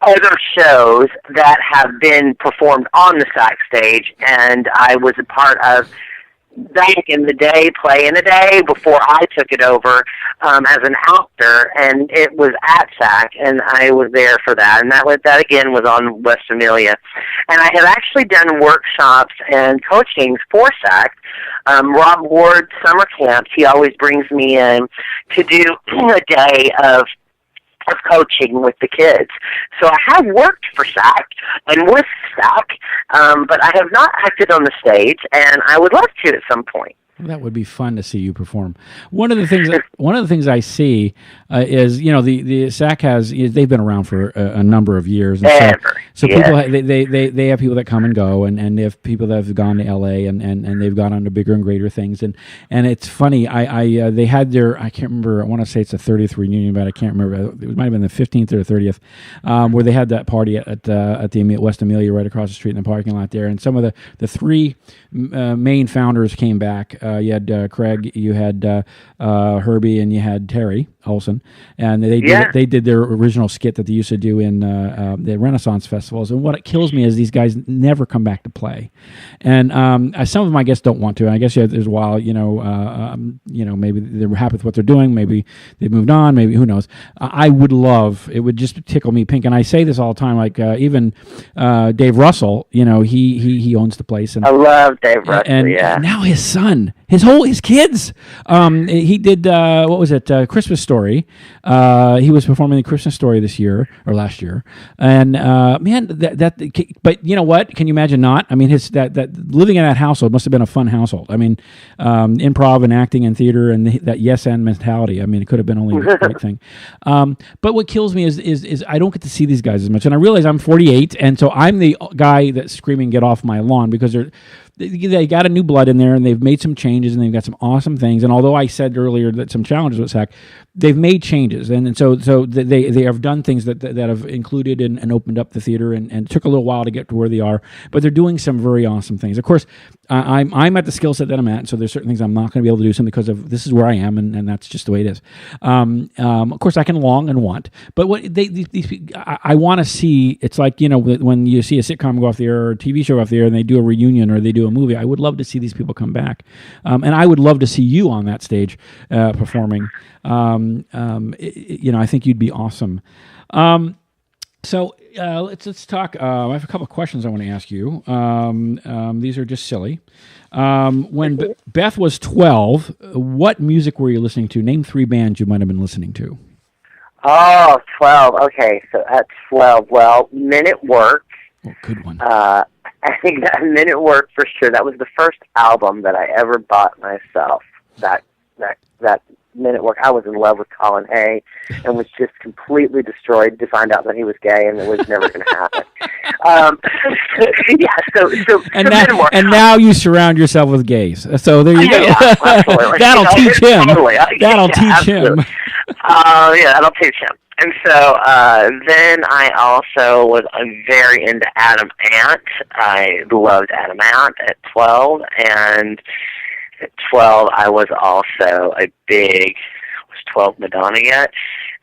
other shows that have been performed on the SAC stage, and I was a part of back in the day, Play in a Day, before I took it over as an actor, and it was at SAC, and I was there for that, and that again was on West Amelia. And I have actually done workshops and coachings for SAC. Rob Ward summer camps, he always brings me in to do a day of coaching with the kids. So I have worked for SAC and with SAC, but I have not acted on the stage, and I would love to at some point. That would be fun to see you perform. One of the things I see is the SAC they've been around for a number of years, and so people they have people that come and go, and they have people that have gone to LA and they've gone on to bigger and greater things, and it's funny. They had their, I can't remember, I want to say it's the 30th reunion, but I can't remember. It might have been the 15th or the 30th, where they had that party at the West Amelia right across the street in the parking lot there, and some of the three main founders came back. You had Craig, you had Herbie, and you had Terry Olson, and they did their original skit that they used to do in the Renaissance festivals. And what it kills me is these guys never come back to play, and some of them I guess don't want to. And I guess there's a while, maybe they're happy with what they're doing, maybe they've moved on, maybe who knows. I would love, it would just tickle me pink, and I say this all the time. Like even Dave Russell, he owns the place, and I love Dave Russell. And now his son. His kids. He did what was it? Christmas Story. He was performing the Christmas Story this year or last year, and man, But you know what? Can you imagine not? I mean, that living in that household must have been a fun household. I mean, improv and acting and theater and that yes and mentality. I mean, it could have been only a great thing. But what kills me is I don't get to see these guys as much, and I realize I'm 48, and so I'm the guy that's screaming, "Get off my lawn!" because they got a new blood in there, and they've made some changes, and they've got some awesome things. And although I said earlier that some challenges with SAC, they've made changes, and so they have done things that have included and opened up the theater, and it took a little while to get to where they are, but they're doing some very awesome things. Of course, I'm at the skill set that I'm at, and so there's certain things I'm not going to be able to do simply because of this is where I am, and that's just the way it is. Of course, I can long and want, but what I want to see, it's like, when you see a sitcom go off the air or a TV show off the air, and they do a reunion or they do a movie, I would love to see these people come back, and I would love to see you on that stage performing. I think you'd be awesome. So let's talk. I have a couple of questions I want to ask you. These are just silly. When Beth was 12, what music were you listening to? Name 3 bands you might have been listening to. Oh, 12. Okay, so at 12, well, Men at Work. Oh, good one. I think that Men at Work for sure. That was the first album that I ever bought myself. That Men at Work. I was in love with Colin Hay and was just completely destroyed to find out that he was gay, and it was never going to happen. And now you surround yourself with gays. So there you go. Yeah, absolutely. That'll teach him. Totally. That'll teach him. That'll teach him. And so then I also was very into Adam Ant. I loved Adam Ant at 12, and at 12 I was also a big, was 12 Madonna yet?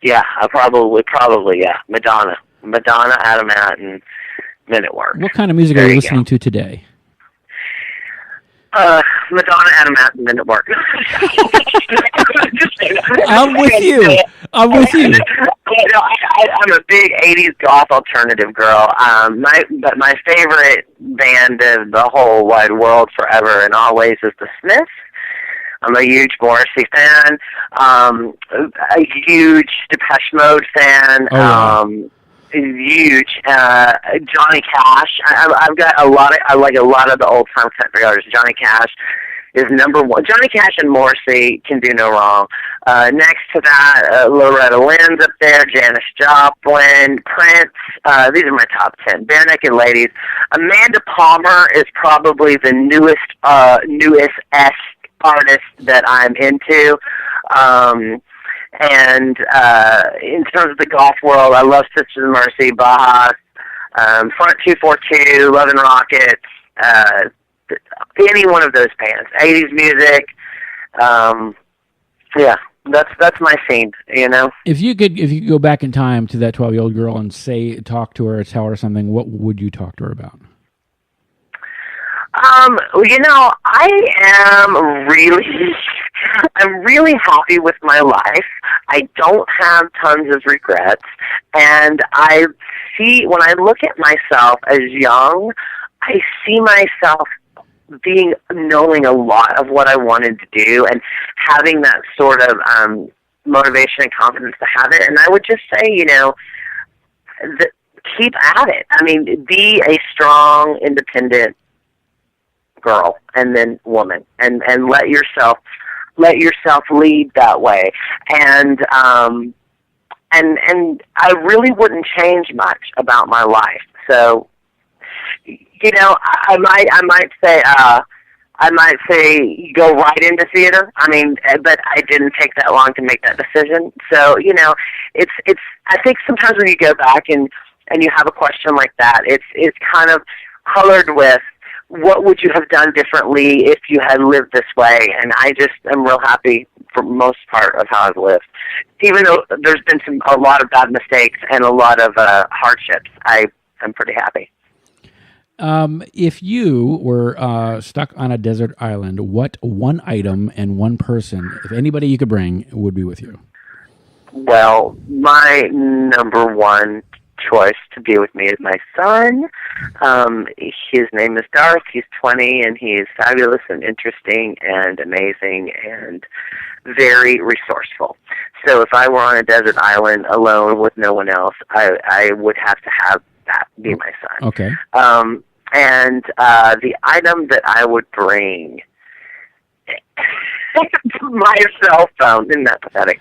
Yeah, I probably, yeah, Madonna, Adam Ant, and Men at Work. What kind of music are you listening to today? Madonna, Adam Ant, and Men at Work. I'm with you. I'm with you. I'm a big 80s goth alternative girl. But my favorite band of the whole wide world forever and always is the Smiths. I'm a huge Morrissey fan. A huge Depeche Mode fan. Huge Johnny Cash. I've got a lot of, I like a lot of the old time country artists. Johnny Cash is number one. Johnny Cash and Morrissey can do no wrong. Next to that, Loretta Lynn's up there, Janis Joplin, Prince. These are my top 10. Bare Naked Ladies. Amanda Palmer is probably the newest artist that I'm into. And in terms of the golf world, I love Sisters of Mercy, Baja, Front 242, Love and Rockets, any one of those bands. 80s music, yeah, that's my scene, If you could go back in time to that 12-year-old girl and talk to her or tell her something, what would you talk to her about? I'm really happy with my life. I don't have tons of regrets, and when I look at myself as young, I see myself knowing a lot of what I wanted to do and having that sort of motivation and confidence to have it. And I would just say, keep at it. I mean, be a strong, independent girl and then woman, and let yourself lead that way. And I really wouldn't change much about my life. So, I might say go right into theater. I mean, but I didn't take that long to make that decision. So, it's I think sometimes when you go back and you have a question like that, it's kind of colored with, what would you have done differently if you had lived this way? And I just am real happy for most part of how I've lived. Even though there's been a lot of bad mistakes and a lot of hardships, I'm pretty happy. If you were stuck on a desert island, what one item and one person, if anybody you could bring, would be with you? Well, my number one choice to be with me is my son. His name is Darth. He's 20, and he is fabulous and interesting and amazing and very resourceful. So if I were on a desert island alone with no one else, I would have to have that be my son. Okay. And the item that I would bring, my cell phone. Isn't that pathetic?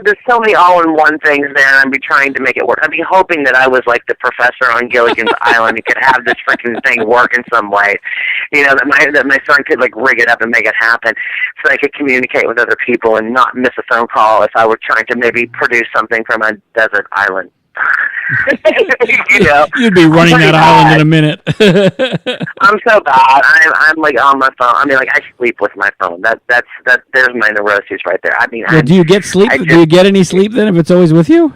There's so many all-in-one things there, and I'd be trying to make it work. I'd be hoping that I was like the professor on Gilligan's Island and could have this freaking thing work in some way. That my son could like rig it up and make it happen, so I could communicate with other people and not miss a phone call if I were trying to maybe produce something from a desert island. You'd be running that island in a minute. I'm so bad. I'm like on my phone. I mean, like I sleep with my phone. There's my neuroses right there. I mean, do you get sleep? Do you get any sleep then if it's always with you?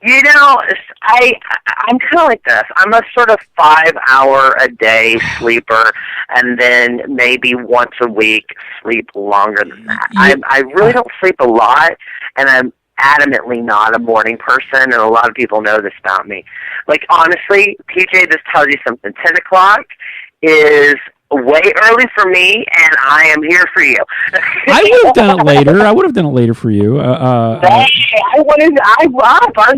I'm kind of like this. I'm a sort of 5-hour-a-day sleeper, and then maybe once a week sleep longer than that. I really don't sleep a lot, and I'm adamantly not a morning person, and a lot of people know this about me. Like, honestly, PJ, this tells you something. 10 o'clock is way early for me, and I am here for you. I would have done it later. I would have done it later for you. I'm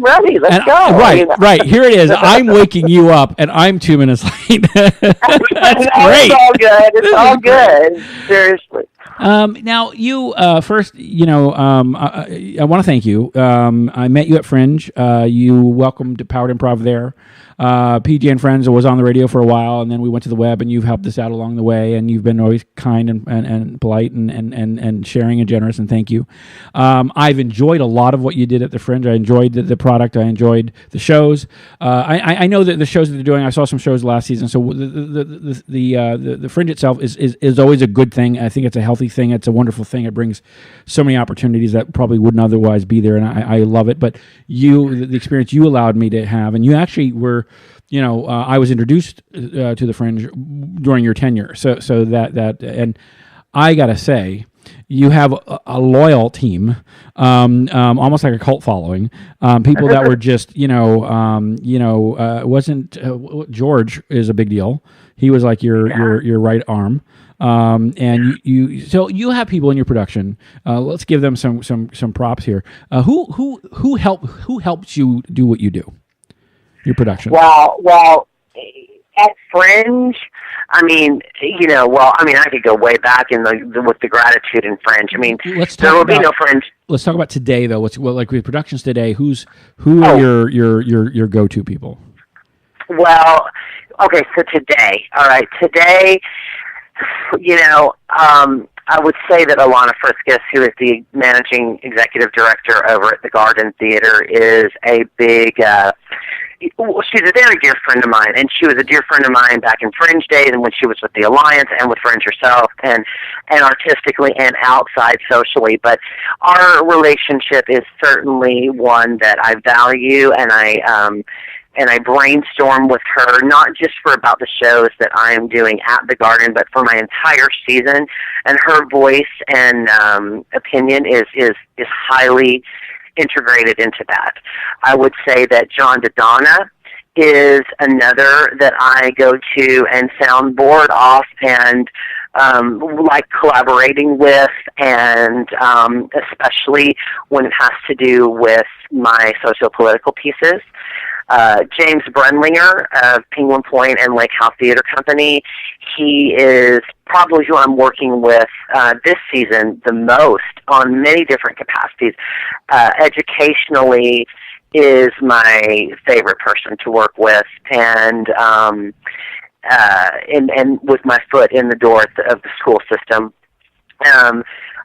ready. Let's go. Right. Here it is. I'm waking you up, and I'm 2 minutes late. That's great. It's all good. It's all good. Seriously. Now, you first, I want to thank you. I met you at Fringe. You welcomed Powered Improv there. PJ and Friends was on the radio for a while, and then we went to the web, and you've helped us out along the way, and you've been always kind and polite and sharing and generous, and thank you. I've enjoyed a lot of what you did at the Fringe. I enjoyed the product. I enjoyed the shows. I know that the shows that they're doing, I saw some shows last season, so the Fringe itself is always a good thing. I think it's a healthy thing. It's a wonderful thing. It brings so many opportunities that probably wouldn't otherwise be there, and I love it. But the experience you allowed me to have, and you actually were, I was introduced to the Fringe during your tenure. So that and I gotta say, you have a loyal team, almost like a cult following. People that were just, wasn't George is a big deal. He was like your right arm. And so you have people in your production. Let's give them some props here. Who helps you do what you do? Your production. Well, at Fringe, I could go way back with the gratitude in Fringe. I mean, there will be no Fringe. Let's talk about today, though. Like with productions today? Who are your go-to people? Well, okay, so today, all right, I would say that Alana Friskus, who is the managing executive director over at the Garden Theater, is a big, she's a very dear friend of mine, and she was a dear friend of mine back in Fringe days and when she was with the Alliance and with Fringe herself, and artistically and outside socially. But our relationship is certainly one that I value, and I brainstorm with her, not just for about the shows that I am doing at the Garden, but for my entire season. And her voice and opinion is highly integrated into that. I would say that John DeDonna is another that I go to and soundboard off and like collaborating with, and especially when it has to do with my socio-political pieces. James Brenlinger of Penguin Point and Lake House Theater Company, he is probably who I'm working with this season the most on many different capacities. Educationally is my favorite person to work with, and with my foot in the door of the school system.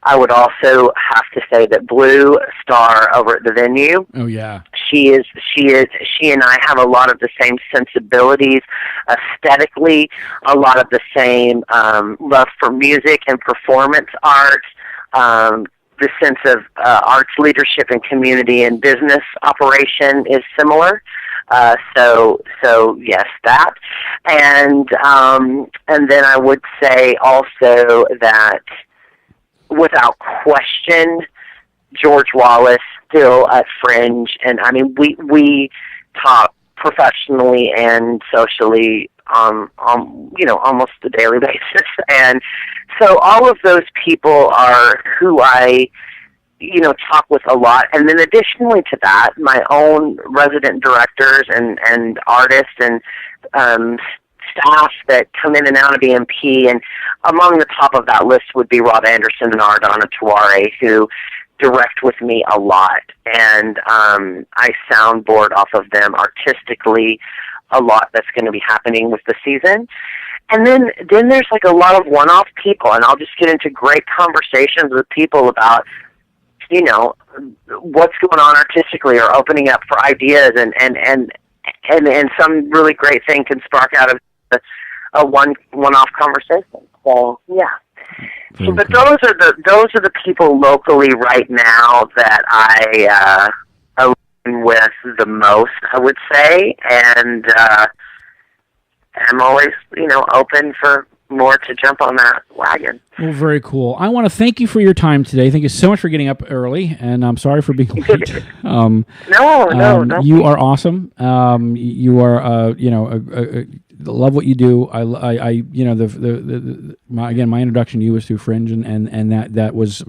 I would also have to say that Blue Star over at the venue. Oh yeah, she and I have a lot of the same sensibilities aesthetically, a lot of the same love for music and performance art, the sense of arts leadership and community and business operation is similar. So yes, that, and then I would say also that, without question, George Wallace still at Fringe, and I mean we talk professionally and socially almost a daily basis, and so all of those people are who I talk with a lot. And then additionally to that, my own resident directors and artists and staff that come in and out of EMP, and among the top of that list would be Rob Anderson and Ardonna Tuare, who direct with me a lot, and I soundboard off of them artistically a lot that's going to be happening with the season. And then there's like a lot of one-off people, and I'll just get into great conversations with people about, you know, what's going on artistically, or opening up for ideas, and some really great thing can spark out of a one-off conversation. So yeah. So, but those are the people locally right now that I align with the most, I would say, and I'm always, you know, open for more to jump on that wagon. Well, very cool. I want to thank you for your time today. Thank you so much for getting up early, and I'm sorry for being late. No. You are awesome. You are, you know, love what you do. I you know, my introduction to you was through Fringe, and that was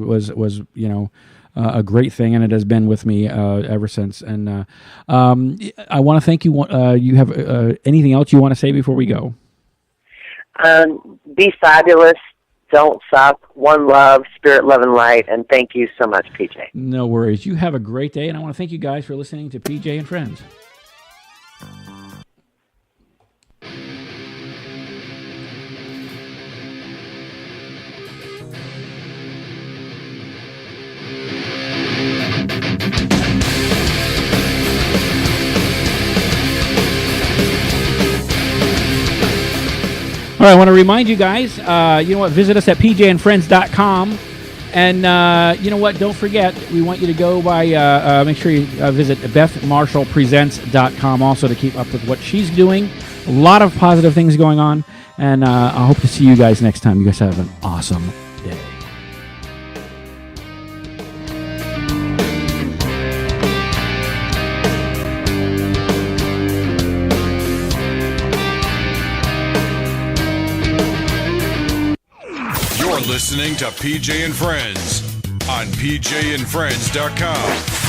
you know, a great thing, and it has been with me ever since. And I want to thank you. You have anything else you want to say before we go? Be fabulous. Don't suck. One love, spirit, love, and light. And thank you so much, PJ. No worries. You have a great day, and I want to thank you guys for listening to PJ and Friends. All right, I want to remind you guys, you know what, visit us at pjandfriends.com. And you know what, don't forget, we want you to go by, make sure you visit BethMarshallPresents.com also to keep up with what she's doing. A lot of positive things going on. And I hope to see you guys next time. You guys have an awesome day. Listening to PJ and Friends on pjandfriends.com.